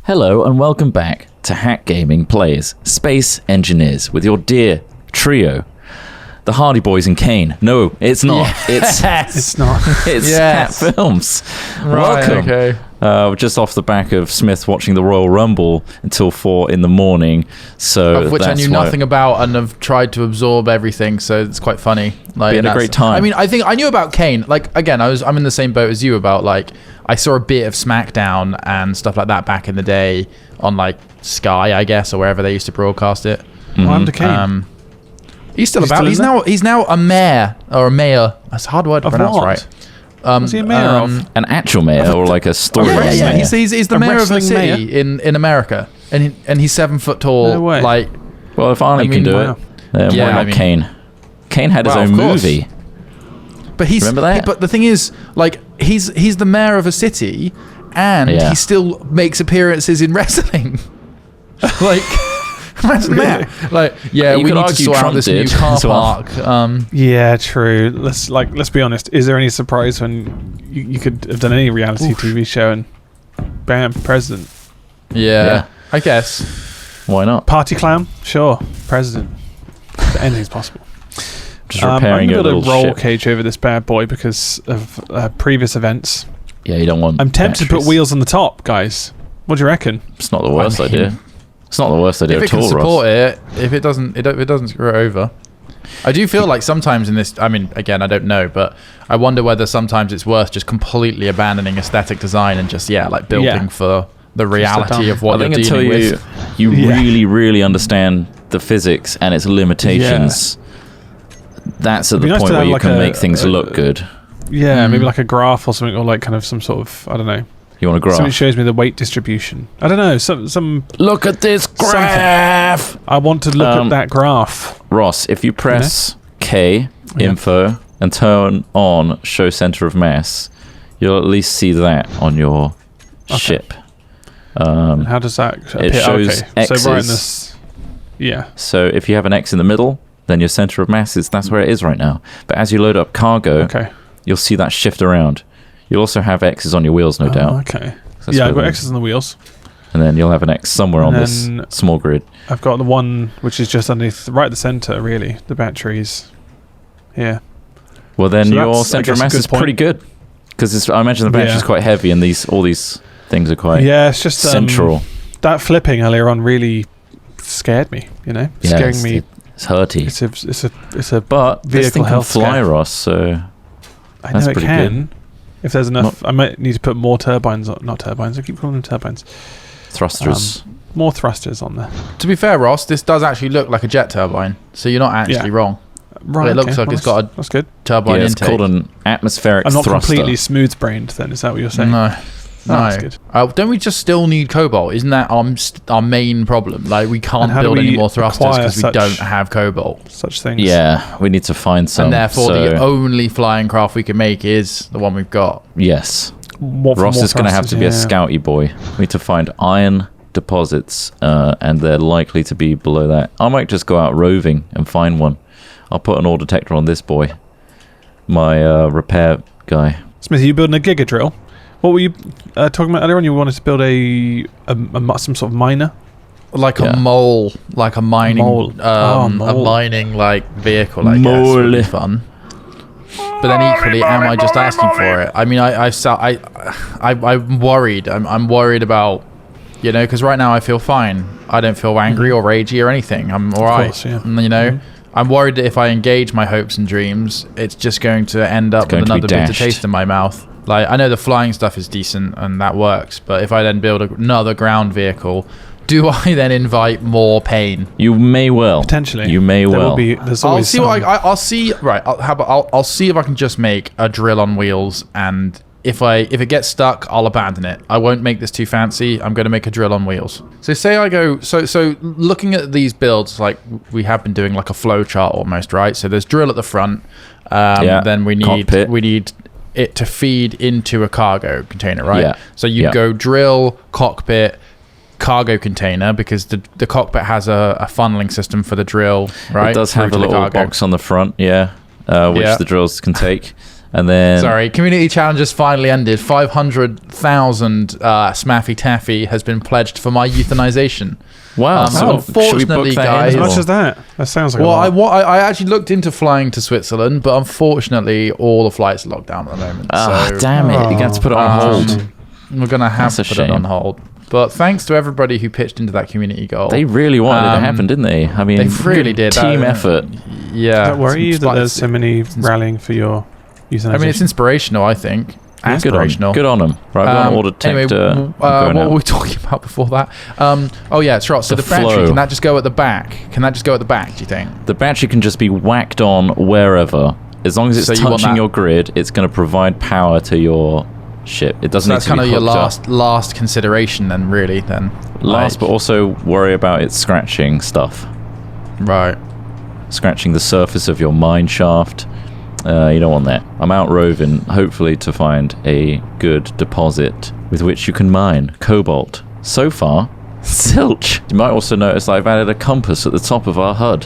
Hello and welcome back to Hack Gaming Plays Space Engineers with your dear trio, the Hardy Boys and Kane. No, it's not. Yes. It's not. It's Cat Films. Right, Welcome. Okay. We're just off the back of Smith watching the Royal Rumble until 4 in the morning. So Of which I that's knew why- nothing about and have tried to absorb everything, so it's quite funny. Like, Been a great time. I mean, I think I knew about Kane. Like, again, I'm in the same boat as you about, like, I saw a bit of SmackDown and stuff like that back in the day on, like, Sky, I guess, or wherever they used to broadcast it. What happened to Kane? He's still He's about. still in He's now a mayor or a mayor. That's a hard word to Of pronounce, what? right? Was he a mayor of? An actual mayor or like a story Yeah, yeah. mayor? He's the A mayor of a wrestling city in America, and he's 7 foot tall. No way. Like, Well, if Arnie I can mean, do wow. it, then Yeah, why not I mean- Kane? Kane had his Well, own of course. movie. but he's Remember that? but the thing is, like, he's the mayor of a city, and Yeah. he still makes appearances in wrestling. Like, imagine that. Like, yeah, You we could need to argue sort out Trump this new did car as well. park. Yeah, true. Let's be honest. Is there any surprise when you could have done any reality TV show and bam, president? Yeah, I guess. Why not? Party clown? Sure. President. Anything's possible. Just I'm repairing going your to build little a roll ship. cage over this bad boy because of previous events. Yeah, you don't want. I'm tempted to put batteries. wheels on the top, guys. What do you reckon? It's not the worst I mean, idea. It's not the worst idea If it at can all, support Ross. it, if it doesn't screw it over. I do feel like sometimes in this, I mean, again, I don't know, but I wonder whether sometimes it's worth just completely abandoning aesthetic design and just, like building Yeah. for the reality of what I you're think until dealing you with. Yeah. really, really understand the physics and its limitations, that's at It'd be the nice point to where have you like can make things look good. Yeah, maybe like a graph or something, or like kind of some sort of, I don't know. You want a Something graph? shows me the weight distribution. I don't know. Some. Look at this graph! I want to look at that graph. Ross, if you press K, info, and turn on show center of mass, you'll at least see that on your ship. How does that appear? shows okay. So right in X's. this. Yeah. So if you have an X in the middle, then your center of mass that's where it is right now. But as you load up cargo, Okay. you'll see that shift around. You'll also have X's on your wheels, no doubt. Okay. So Yeah, I've got where- X's on the wheels. And then you'll have an X somewhere on And this then- small grid. I've got the one which is just underneath, right at the center, really. The batteries. Yeah. Well, then So your that's, I center of guess, a mass good is pretty point. good. Because I imagine the battery's Yeah. quite heavy and all these things are quite Yeah, it's just central. that flipping earlier on really scared me. You know, Yeah, scaring me. It's hurty. It's a. But this vehicle thing can health fly, scare. Ross, so I that's know it pretty can. If there's enough, I might need to put more turbines. Not turbines. I keep calling them turbines. thrusters. More thrusters on there. To be fair, Ross, this does actually look like a jet turbine, so you're not actually wrong. Right. It looks like it's got a That's good. turbine yeah, it's intake. called an atmospheric I'm not thruster. completely smooth-brained. Then is that what you're saying? No. that's good. Don't we just still need cobalt? Isn't that our main problem? Like, we can't And how do build any we more thrusters acquire because we such- don't have cobalt. Such things. Yeah, we need to find some. And therefore, so, the only flying craft we can make is the one we've got. yes, More, Ross more is going to have to be a thrusters, scouty boy. We need to find iron deposits, and they're likely to be below that. I might just go out roving and find one. I'll put an ore detector on this boy, my repair guy. Smith, are you building a giga drill? What were you talking about earlier on? You wanted to build some sort of miner? Like Yeah. a mole, like a mining, Mole. a Mole. mining like vehicle. I guess would be Mole. fun. But then equally, am I just asking for it? I mean, I'm worried. I'm worried about, because right now I feel fine. I don't feel angry or ragey or anything. I'm all right. course, yeah. And, I'm worried that if I engage my hopes and dreams, it's just going to end up going with to be another bitter dashed. taste in my mouth. Like, I know the flying stuff is decent and that works, but if I then build another ground vehicle, do I then invite more pain? You may well. Potentially. You may There well. will be, there's I'll always see what I'll see. Right, I'll see if I can just make a drill on wheels, and if it gets stuck, I'll abandon it. I won't make this too fancy. I'm going to make a drill on wheels. So say I go. So looking at these builds, like we have been doing, like a flow chart almost, right? So there's drill at the front. Yeah, Then we cockpit. need it to feed into a cargo container, right? Yeah. So you Yeah. go drill, cockpit, cargo container, because the cockpit has a funneling system for the drill, right? It does through have to a the little cargo. box on the front, which Yeah. the drills can take. And then Sorry, community challenge has finally ended. 500,000 Smaffy Taffy has been pledged for my euthanization. wow. So So unfortunately, should we book that guys- in, As much or- as that. That sounds like Well, a lot. I actually looked into flying to Switzerland, but unfortunately, all the flights are locked down at the moment. Ah, so damn it! You got to put it on hold. we're gonna have That's to a put it on shame. hold. But thanks to everybody who pitched into that community goal. They really wanted it to happen, didn't they? I mean, they really good did. Team That- effort. Yeah. Don't worry you It's that like- there's so many rallying for your euthanasia. I mean, it's inspirational, I think. Yeah, Aspirational. Good on them. Right, we're on order Anyway, detector. what were we talking about before that? Oh yeah, it's right. So The the battery, flow. can that just go at the back? Can that just go at the back, do you think? The battery can just be whacked on wherever. As long as it's So you want touching that- your grid, it's going to provide power to your ship. It doesn't So need that's to be kind of your hooked up. last consideration then, really, then. Last, but also worry about it scratching stuff. Right. Scratching the surface of your mine shaft. You don't want that. I'm out roving, hopefully to find a good deposit with which you can mine cobalt. So far, zilch. You might also notice that I've added a compass at the top of our HUD,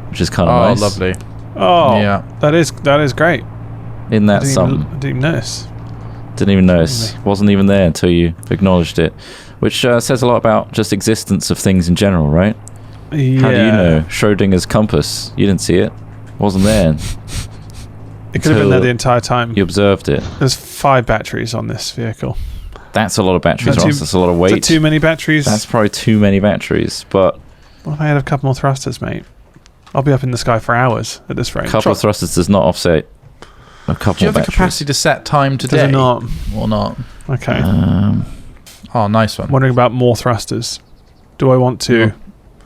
which is kind of Oh, nice. lovely. Oh, Yeah. that is great. Isn't that I something? didn't even notice. Didn't even notice. Wasn't even there until you acknowledged it. Which says a lot about just existence of things in general, right? Yeah. How do you know? Schrodinger's compass. You didn't see it. Wasn't there. It could have been there Until the entire time. You observed it. There's 5 batteries on this vehicle. That's a lot of batteries, Is that Ross. too- That's a lot of Is weight. that too many batteries? That's probably too many batteries. But What if I had a couple more thrusters, mate? I'll be up in the sky for hours at this rate. a couple of thrusters does not offset a couple Do you have more the batteries. capacity to set time Does today? it not? Or not? Okay. Oh, nice one. I'm wondering about more thrusters. Do I want to?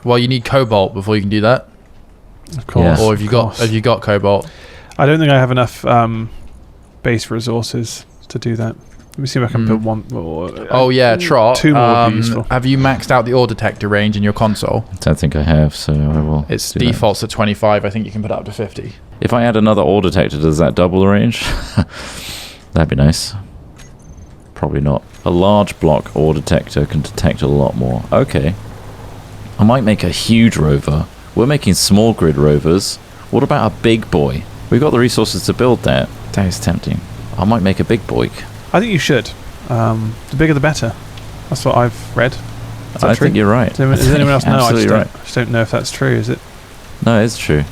Well, you need cobalt before you can do that. Of course. Yeah. Or have you got cobalt? I don't think I have enough base resources to do that. Let me see if I can put one. Oh yeah, Trot. 2 more would be useful. Have you maxed out the ore detector range in your console? I don't think I have, so I will. Its do that. defaults at 25. I think you can put it up to 50. If I add another ore detector, does that double the range? That'd be nice. Probably not. A large block ore detector can detect a lot more. Okay. I might make a huge rover. We're making small grid rovers. What about a big boy? We've got the resources to build that. That is tempting. I might make a big boy. I think you should. The bigger the better. That's what I've read. Is that I true? think you're right. Does anyone else know? Absolutely I just don't know if that's true. Is No, it's true.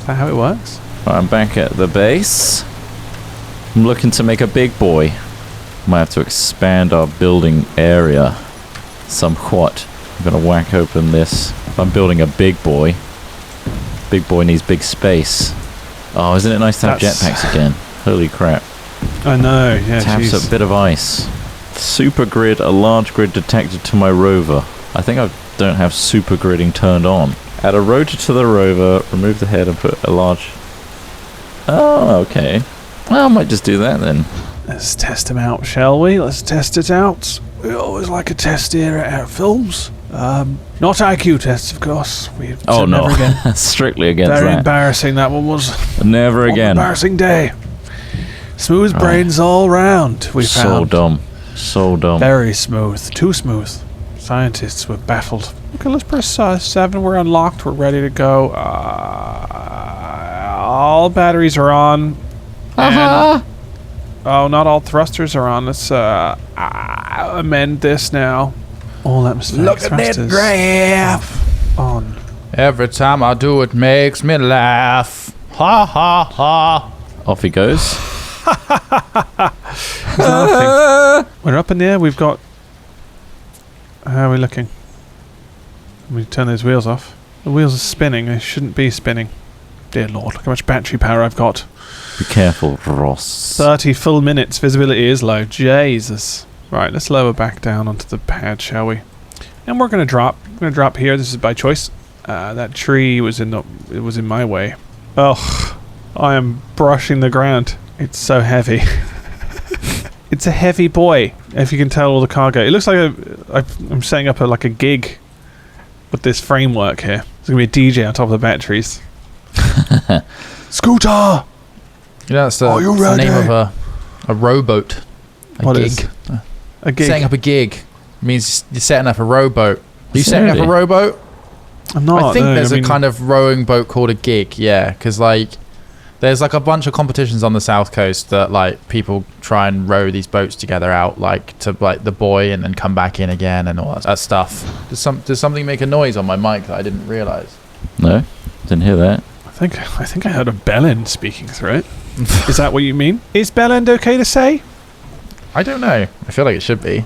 that how it works? Right, I'm back at the base. I'm looking to make a big boy. Might have to expand our building area somewhat. I'm going to whack open this. If I'm building a big boy, big boy needs big space. Oh, isn't it nice to have That's- jetpacks again? Holy crap. I know. Yeah. Taps jeez. a bit of ice. Super grid, a large grid detected to my rover. I think I don't have super gridding turned on. Add a rotor to the rover, remove the head and put a large... Oh, okay. Well, I might just do that then. Let's test them out, shall we? Let's test it out. We always like a test here at our films. Not IQ tests, of course. We Oh said no, never again. strictly against Very that. embarrassing that one was. Never One again. embarrassing day. Smooth brains all round. We So found. dumb. So dumb. Very smooth. Too smooth. Scientists were baffled. Okay, let's press 7. We're unlocked. We're ready to go. All batteries are on. And- oh, not all thrusters are on. Let's amend this now. All atmospheric Look at that thrusters graph. on. Every time I do it makes me laugh. Ha ha ha. Off he goes. We're up in the air. We've got. How are we looking? Let me turn those wheels off. The wheels are spinning. They shouldn't be spinning. Dear Lord, look how much battery power I've got. Be careful, Ross. 30 full minutes. Visibility is low. Jesus. Right, let's lower back down onto the pad, shall we? And we're going to drop. We're going to drop here. This is by choice. That tree was in my way. Oh, I am brushing the ground. It's so heavy. It's a heavy boy. If you can tell all the cargo. It looks like I'm setting up like a gig with this framework here. There's going to be a DJ on top of the batteries. Scooter! You know, that's the, Are you that's the name ready? of a rowboat. A What gig. is? A gig. Setting up a gig means you're setting up a rowboat. Are you setting up a Really? rowboat? I'm not. I think no, there's I mean, a kind of rowing boat called a gig, yeah, because like There's like a bunch of competitions on the south coast that like people try and row these boats together out, like to like the buoy and then come back in again and all that stuff. Does something make a noise on my mic that I didn't realize? No, didn't hear that. I think I heard a bellend speaking through it. Is that what you mean? Is bellend okay to say? I don't know. I feel like it should be.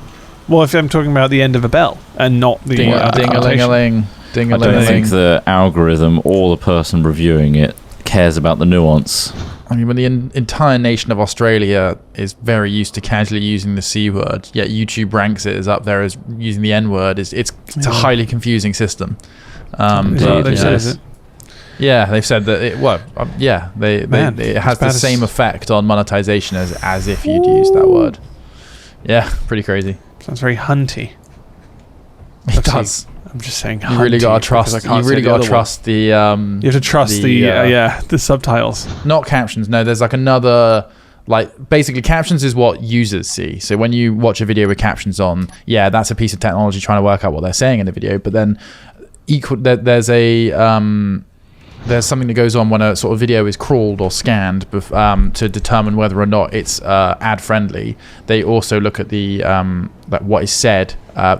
Well, if I'm talking about the end of a bell and not the Ding-a-ling-a-ling, I don't think the algorithm or the person reviewing it cares about the nuance. I mean, when the entire nation of Australia is very used to casually using the C word, yet YouTube ranks it as up there as using the N word, it's a highly confusing system. Yeah, they've said that it has the same effect on monetization as if you'd use that word. Yeah, pretty crazy. Sounds very hunty. It does. I'm just saying. You really gotta trust. You really gotta trust the. You have to trust the subtitles. Not captions. No, there's like another. Like basically, captions is what users see. So when you watch a video with captions on, yeah, that's a piece of technology trying to work out what they're saying in the video. But then, there's something that goes on when a sort of video is crawled or scanned to determine whether or not it's ad friendly. They also look at the like what is said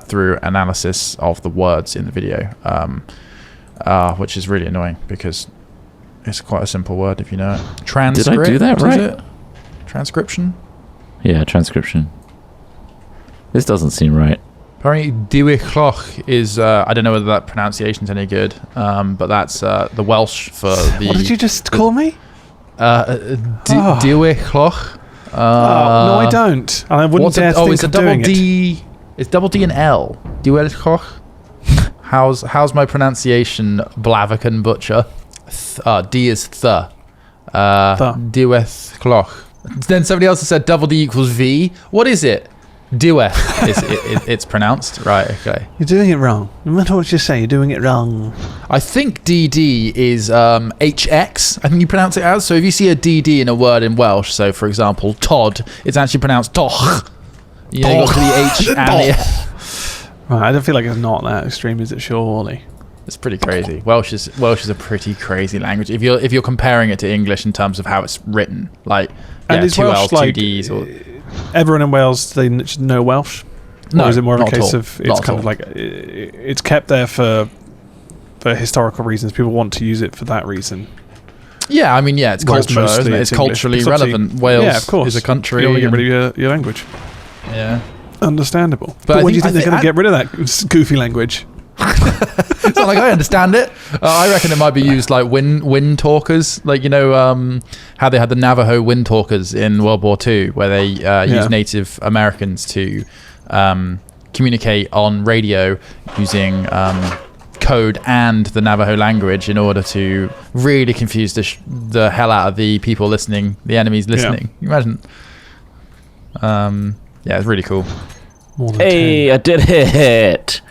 through analysis of the words in the video, which is really annoying because it's quite a simple word if you know it. Transcript. Did I do that right? Transcription. Yeah, transcription. This doesn't seem right. Apparently, diwylliach is, I don't know whether that pronunciation's any good, but that's the Welsh for the... What did you just call me? Diwylliach. No, I don't. I wouldn't dare think of doing it. It's double D and L. Diwylliach. How's my pronunciation, Blaviken Butcher? D is th. Diwylliach. Then somebody else has said double D equals V. What is it? Diweth it's pronounced. Right, okay. You're doing it wrong. No matter what you say, you're doing it wrong. I think DD is HX, I think you pronounce it as. So if you see a DD in a word in Welsh, so for example, Todd, it's actually pronounced doch. You know, you got the H and the... Right, I don't feel like it's not that extreme, is it, surely? It's pretty crazy. Welsh is a pretty crazy language. If you're comparing it to English in terms of how it's written, like and two Welsh L's, like, two D's, or everyone in Wales they know Welsh? No, or is it more of a case all. of it's kind of like it's kept there for historical reasons? People want to use it for that reason. Yeah, I mean, yeah, it's cultural, isn't it? It's culturally relevant. Wales yeah, of course. is a country. You don't want to get rid of your language. Yeah. Understandable. But when do you think they're going to get rid of that goofy language? It's not like I understand it. I reckon it might be used like wind talkers, like, you know, how they had the Navajo wind talkers in World War II, where they used Native Americans to communicate on radio using code and the Navajo language in order to really confuse the hell out of the people listening, the enemies listening. Can you imagine? Yeah, it's really cool. Hey, 10. I did it!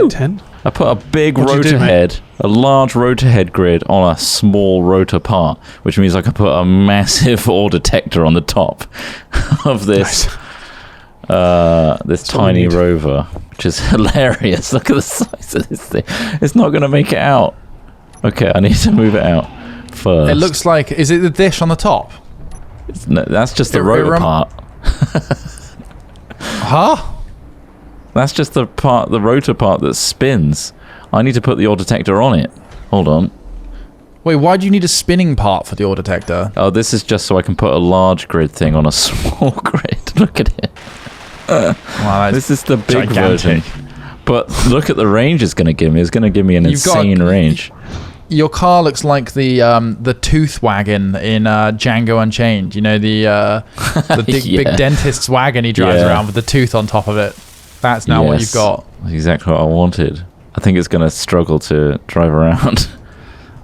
10? I put a big rotor head, a large rotor head grid on a small rotor part, which means I can put a massive ore detector on the top of this this tiny rover, which is hilarious. Look at the size of this thing. It's not going to make it out. Okay, I need to move it out first. It looks like... Is it the dish on the top? No, that's just the rotor part. Huh? That's just the rotor part that spins. I need to put the ore detector on it. Hold on. Wait, why do you need a spinning part for the ore detector? Oh, this is just so I can put a large grid thing on a small grid. Look at it. Wow, this is the big gigantic version. But look at the range it's going to give me. It's going to give me an insane range. Your car looks like the tooth wagon in Django Unchained. You know, the big dentist's wagon he drives around with the tooth on top of it. That's now what you've got. That's exactly what I wanted. I think it's going to struggle to drive around.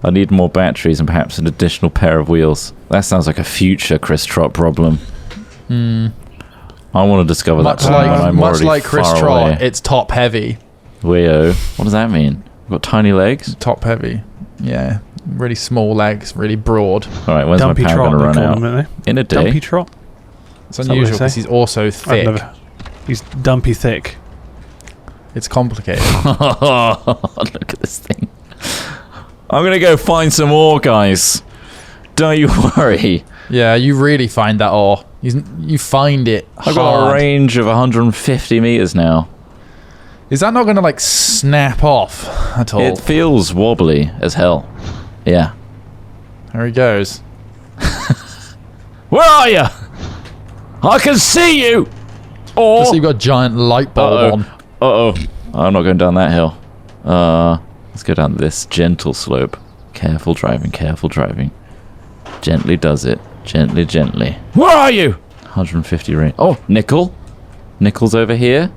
I need more batteries and perhaps an additional pair of wheels. That sounds like a future Chris Trott problem. I want to discover that when I'm much like far Chris Trott, away. it's top heavy. Weo. What does that mean? I've got tiny legs? Top heavy. Yeah. Really small legs, really broad. All right, when's Dumpy my power going to run out? In a day? Dumpy Trot? It's unusual because he's also thick. He's dumpy thick. It's complicated. Look at this thing. I'm gonna go find some ore, guys. Don't you worry. Yeah, you really find that ore. You find it I've got a hard. range of 150 meters now. Is that not going to like snap off at all? It feels wobbly as hell. Yeah. There he goes. Where are you? I can see you. Oh. Just so you've got a giant light bulb on. Uh-oh. I'm not going down that hill. Let's go down this gentle slope. Careful driving, careful driving. Gently does it. Gently, gently. Where are you? 150 range. Oh, nickel. Nickel's over here.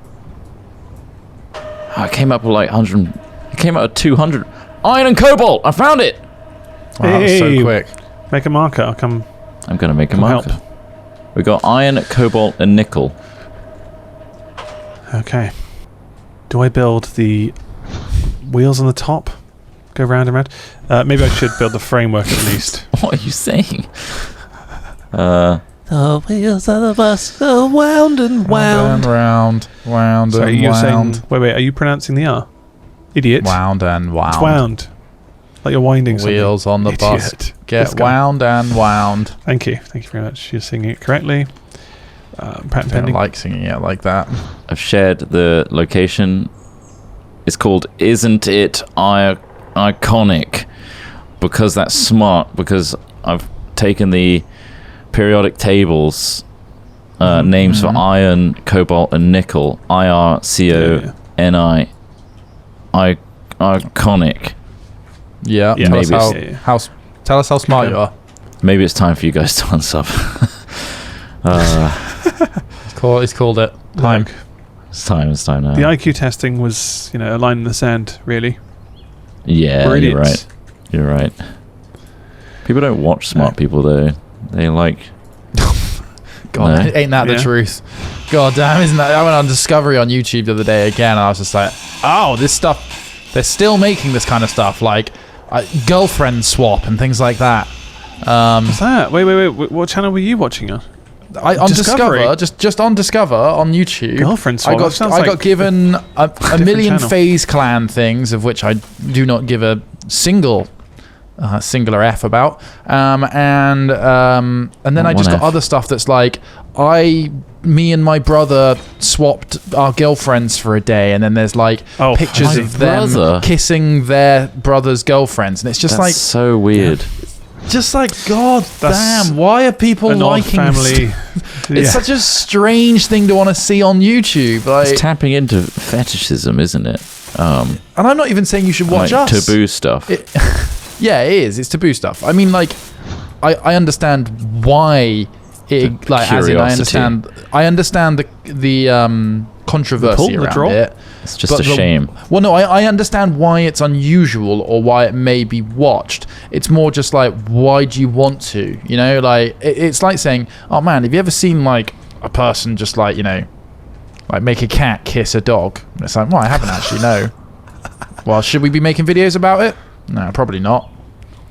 I came up with like 100. It came out at 200. Iron and cobalt. I found it. Wow, that was so quick. Make a marker. I'll come. I'm going to make a Come marker. help. We got iron, cobalt, and nickel. Okay. Do I build the wheels on the top? Go round and round? Maybe I should build the framework at least. What are you saying? The wheels of the bus go wound and wound. Wound Sorry, and you're wound. saying... Wait, are you pronouncing the R? Idiot. Wound and wound. It's wound. Like you're winding something. Wheels on the bus. Idiot. Get This guy. wound and wound. Thank you. Thank you very much. You're singing it correctly. Patent I don't pending. like singing it like that. I've shared the location. It's called Isn't It Iconic? Because that's smart, because I've taken the periodic tables names for iron, cobalt, and nickel. IRCONI. Iconic. Yeah. Yeah, Tell us maybe tell us how smart you are. Maybe it's time for you guys to unsub. He's called it. Time. Look, It's time now. the IQ testing was, a line in the sand, really. Yeah, We're you're idiots. right. You're right. People don't watch smart people though. They like. God, No. ain't that the Yeah. truth? God damn, isn't that? I went on Discovery on YouTube the other day again, and I was just like, oh, this stuff. They're still making this kind of stuff, like girlfriend swap and things like that. What's that? Wait. What channel were you watching on? On Discovery? Discover, just on Discover on YouTube. Girlfriend swap? I That sounds got like given a million channel. FaZe Clan things, of which I do not give a singular F about. And then I just One got F. other stuff that's like me and my brother swapped our girlfriends for a day, and then there's like Oh, pictures my of them brother? kissing their brother's girlfriends, and it's just That's so weird. God That's damn, why are people an odd liking family. It's such a strange thing to want to see on YouTube. Like, It's tapping into fetishism, isn't it? and I'm not even saying you should watch like us. taboo stuff. Yeah, it is. It's taboo stuff. I mean, like, I understand why it, like, as in, I understand the controversy the around draw? it. It's just a shame. Well, no, I understand why it's unusual or why it may be watched. It's more just like, why do you want to? You know, like, it's like saying, oh man, have you ever seen like a person just like, like make a cat kiss a dog? And it's like, well, I haven't actually, no. Well, should we be making videos about it? No, probably not.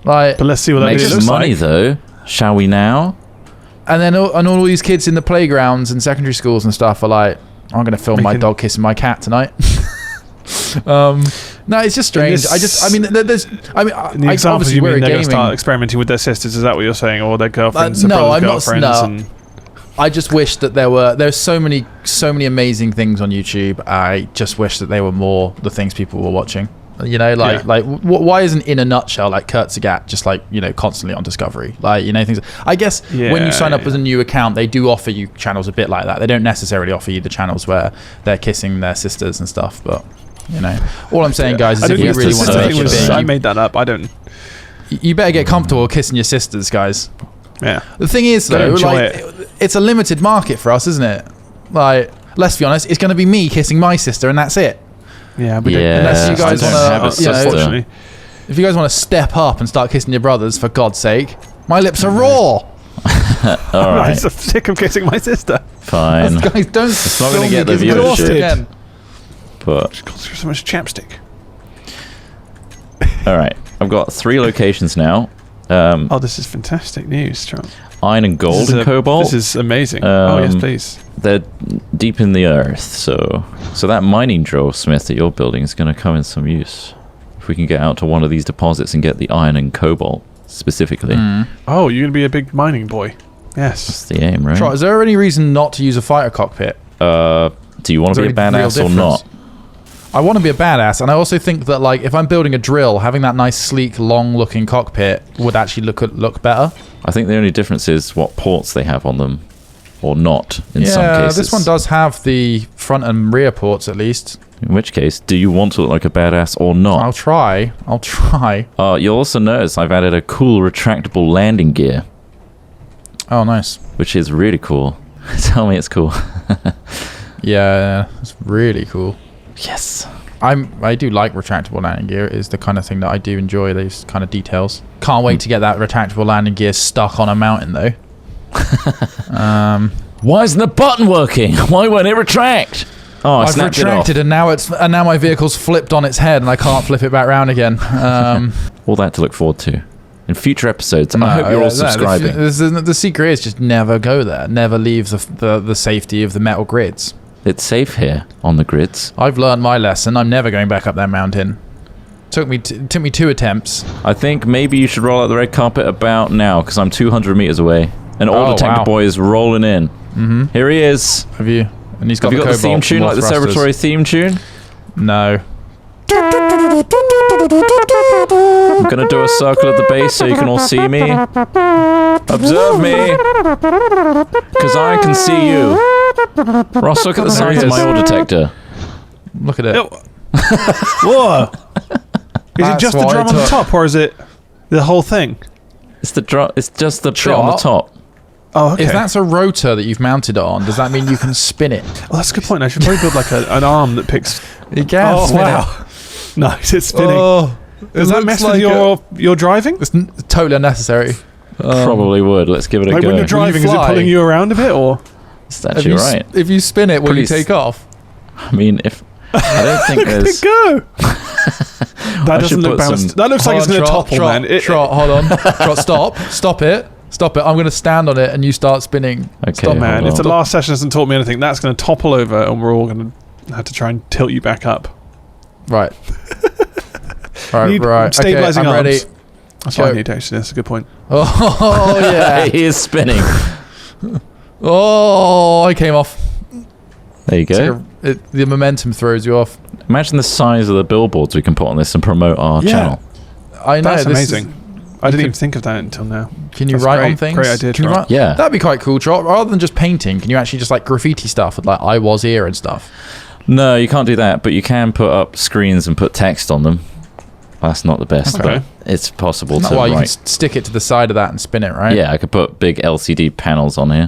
Like, But let's see what that Makes video us looks money like. though. Shall we now? and then all these kids in the playgrounds and secondary schools and stuff are like, I'm going to film my Making- dog kissing my cat tonight. No, it's just strange. this- I mean, there's, I mean, In the I, example, obviously you we're mean a they're going to start gaming. experimenting with their sisters? Is that what you're saying, or their girlfriends? No, their I'm not. girlfriends? No, And I just wish that there's so many amazing things on YouTube. I just wish that they were more the things people were watching. Why isn't In a Nutshell like Kurt Sagat just like constantly on Discovery, like things. I guess when you sign up as a new account, they do offer you channels a bit like that. They don't necessarily offer you the channels where they're kissing their sisters and stuff, but all I'm saying, guys, is I if don't you think really the want to sister make thing it was- I big, made that up. I don't. you better get comfortable kissing your sisters, guys. Yeah. The thing is, Gotta though, enjoy like, it's a limited market for us, isn't it? Like, let's be honest, it's going to be me kissing my sister, and that's it. Yeah. We Yeah, Unless you guys I don't wanna, have a you know, sister. Unfortunately. If you guys want to step up and start kissing your brothers, for God's sake, my lips are raw. All I'm right, so sick of kissing my sister. fine. Guys, don't. It's not film gonna me get the kissing my viewership. sister again. But She goes through so much chapstick. all right, I've got 3 locations now. Oh, this is fantastic news, Charles. Iron and gold and cobalt. This is amazing. Oh yes, Um, please. They're deep in the earth, so that mining drill smith that you're building is going to come in some use if we can get out to one of these deposits and get the iron and cobalt specifically. Oh, you're gonna be a big mining boy. Yes. That's the aim, right? Trot, is there any reason not to use a fighter cockpit? Do you want to be a badass or not? I want to be a badass, and I also think that like if I'm building a drill, having that nice, sleek, long-looking cockpit would actually look better. I think the only difference is what ports they have on them, or not in some Yeah, cases. this one does have the front and rear ports at least. In which case, do you want to look like a badass or not? I'll try. You'll also notice I've added a cool retractable landing gear, Oh, nice. which is really cool. Tell me it's cool. Yeah, it's really cool. Yes. I do like retractable landing gear. It is the kind of thing that I do enjoy, those kind of details. Can't wait to get that retractable landing gear stuck on a mountain though. Why isn't the button working? Why won't it retract? Oh, I I've snapped retracted it off. and now my vehicle's flipped on its head and I can't flip it back round again. All that to look forward to in future episodes. I hope you're all subscribing. The secret is just never go there. Never leave the safety of the metal grids. It's safe here on the grids. I've learned my lesson. I'm never going back up that mountain. Took me 2 attempts. I think maybe you should roll out the red carpet about now, because I'm 200 meters away. And Order Tank Boy is rolling in. Mm-hmm. Here he is. Have you? And he's got Have you got the theme cobalt tune, more like the thrusters. Celebratory theme tune? No. I'm gonna do a circle at the base so you can all see me. Observe me, because I can see you. Ross, look at the size of my ore detector. Look at it. Whoa! Is it That's just the what I drum on the took. top, or is it the whole thing? It's just the bit on the Trot. top. Oh, okay. If that's a rotor that you've mounted it on, does that mean you can spin it? Well, that's a good point. I should probably build like an arm that picks. You can Oh, spin wow. Nice, it's it. spinning. Oh, Does that mess with your driving? It's totally unnecessary. Probably would. Let's give it a Like go. when you drive, even is it fly? pulling you around a bit, or? It's actually right. If you spin it, will you Pretty take off? I mean, if I don't think Look at there's. it go! That should doesn't look put balanced. some- That looks like it's going to Trot, topple, Trot, man. Trot, hold on. Trot, stop it. I'm going to stand on it and you start spinning. Okay, Stop, Man, hold if the on. last session hasn't taught me anything, that's going to topple over, and we're all going to have to try and tilt you back up. Right. Need right. stabilizing okay, I'm ready. arms. That's what I need, actually. That's a good point. Oh, yeah. He is spinning. Oh, I came off. There you go. The momentum throws you off. Imagine the size of the billboards we can put on this and promote our channel. I know. That's this is- amazing. I didn't even think of that until now. Can you That's write great. on things? Great idea, Can you Trot. write? Yeah. That'd be quite cool, Trot. Rather than just painting, can you actually just like graffiti stuff with like "I was here" and stuff? No, you can't do that, but you can put up screens and put text on them. That's not the best, Okay. but it's possible That's to why you can write. stick it to the side of that and spin it, right? Yeah, I could put big LCD panels on here.